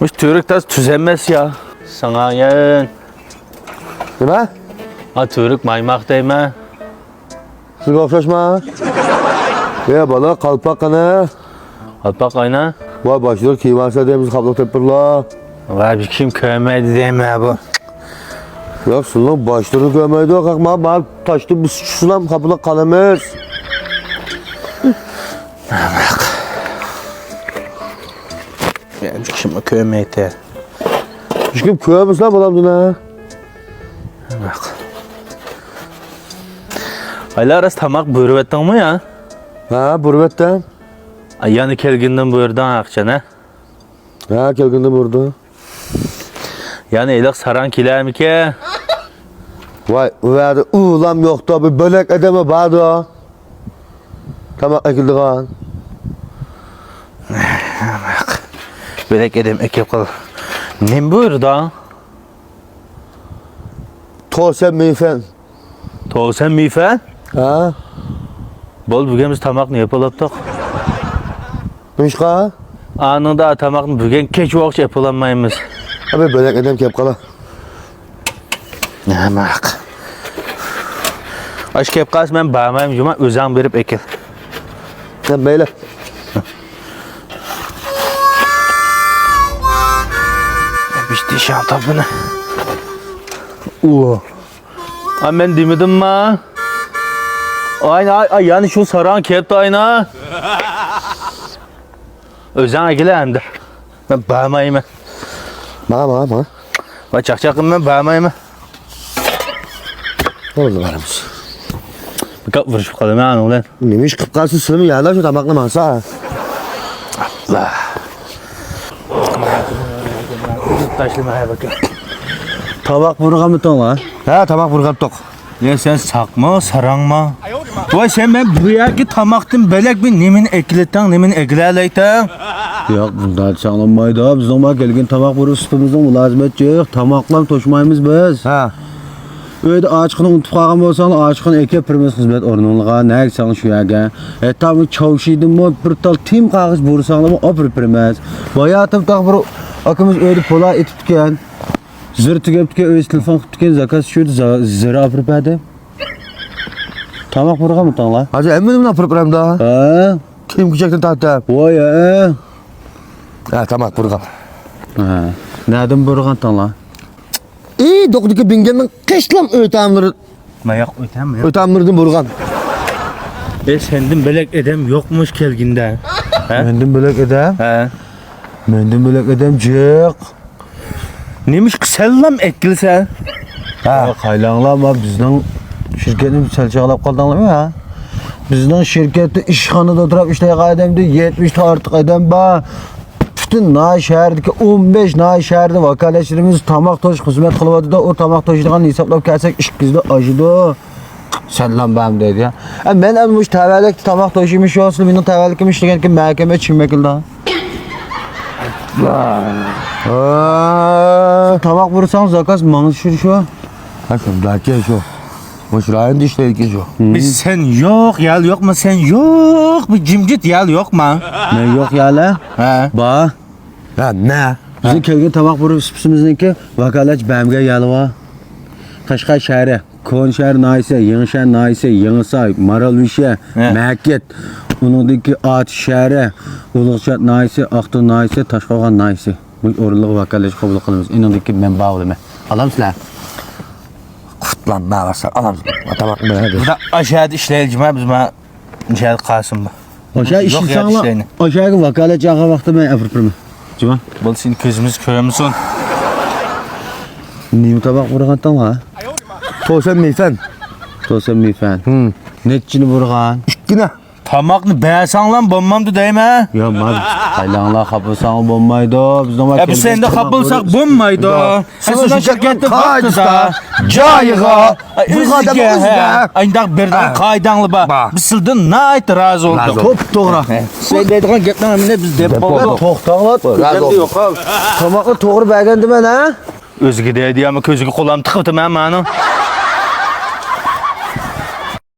Bu Türk tas tüzenmez ya. Sana yen. Nima? Ha Türk maymak deyme. Sizga o'xshashma. Ya bola qalpoq qana. Alpak ayna. Voy boshliq kiymansa deymiz qabloq tepirlar. Vay bir kim köymedi deme bu. Yo'q, sizlar boshliqni ko'rmaydi, qaqma, men toshni biz tushsam qabloq qolamiz. Benim kim köymedi. Hech kim ko'rmisizlar bolamdina. Bak. Aylar arası tamak buyurup ettin mi ya? Ha, burvatdan. Yani kelginden buyurdan akçana. Ha, kelgindi burada. Yani elak saran kiler mi ki? Voy, ularda ulam yo'qda, bir bo'lak adamı borda. Tamoq ekildigan. Börek edem ekip kal. Ne buyurdu? To'sam meyfen. Toğusen mifen? Ha? Bol bugün biz tamak ne yapılattık? Nuşqa? Anında tamak bugün keç vakit yapılamayımız. Abi bo'lak adam kelib qala. Ne mak? Aş kep kas ben bağmayım cuma özan verip ekil. Sen böyle. İşte şantabını. Ay ben demedim mi? Aynen ay yani şu saran kepti ayna. Özan ekile hem de. Ben bağmayayım ben. Bana. Bak çakçakım ben bağmayayım ben. Ne oldu varmış? Bir kap vuruş bakalım ya ulan. Neymiş kıpkası sılımı yerler şu tabakla mansa. Allah. Taşlamaya bakın. Tabak vurgan mı ton Ha, tabak vurgan tok. Ya sen sakma, sarangma. Vay sen ben bu yerki tamaktın belek bir nemin ekletten, nemin eklerleyten. Yo'q, bunda chaqlanmaydi. Biz nima kelgan tomoq burish ustimizning mulozimati yo'q. Tomoqlar to'shmaymiz biz. Ha. Uyda ochiqni unutib qolgan bo'lsang, ochiqni aka pirimiz xizmat o'rningga, nagsang shu yerga. Tam chavshiydimi, bir tal tim qog'oz bo'rsanglar, opir pirimiz. Boyatim taq bir akamiz uyda pola etibgan. Zir tugabga o'z telefon qilibgan, zakaz shu zir opirpadi. Tomoq burganmi tonglar? Hacı emmi mi yapırım da? Ha? Kim küçekten tahta? Voy, Ha, tabak vurgan. ha. Nadim burgan tonglar? İyi, dokudaki bingenin kışlam ötamları. Mayak ötem mi? Ötamlarını vurgan. Sendin belek edem yokmuş kelginde. Mendim bölek edem. He. Mendim bölek edem cık. Neymiş ki sellam ekilse? Ha, qaylanglar bizning şirketni chalchaqlab qoldinglarmi ha? Bizning şirketda ishxonada o'tirib ishlayotgan odamda 70 ta ortiq odam bor. Bütün Nay shahridagi 15 Nay shahrida vakolatchilarimiz tomoq to'sh xizmat qilyapti-da, o tomoq to'shligini hisoblab kelsak, ish bizda oshidi. Sallam bam dedi ya. Men ham mush tavallik tomoq to'shimish yo'sin, mening tavallikim ishlagan ekan, mahkama chiqmakilda. Tomoq vursang zakaz mana shu. Ha, şundaki şu. Muşrayın dişleri ki şu. Biz sen yok yal yok mu sen yok bir cimcit yal yok mu? Ne yo'q yala? He. Ba. Ha, ne? Bizim kelgan tomoq burishimizniki vakolatchi bamga yalva. Qashqar shahri, Kon shahri Naysa, Yangi shahri Naysa, Yangisoy, Maralvisha, Maket, uningdagi Ot shahri, Ulug'shat Naysa, Aqto'y Naysa, Toshqo'rg'on Naysa. Bu o'rinli vakolatchi qabul qilamiz. Uningdagi men bog'laman. Alamsizlar? Kutlan ne varsa alalım. Tabak mı hadi. Bu da aşağıda işleyicime biz ma Nihayet Kasım bu. O'sha Yok ya ishsanglar, ishlayni. o'shaga vakolatchi olgan vaqtda men afirpirman. Juma. Bu senin közümüz köyümüzün. Nima tomoq urgan ha? To'sam meyfen. To'sam mifan. Nechini urgan? Yine. Tamakını beğensen bombamdı değil mi? Yo, maz qaylanglar xafasan bo'lmaydi. Bizning Ya bu sende kapılsak bombaydı. Sizden şirkette baktı da. Cayığa. Üzüge. Aynak birden kaydanlı ba. Bisildin nayt razı oldu. Top to'g'ri. Sen deydiğin gepten emine biz dep oldu. To'xtanglar. Razı oldu. Tomoqni to'g'ri bergandiman ha? Özgü deydi ama közgü kolam tıkıtım hemen.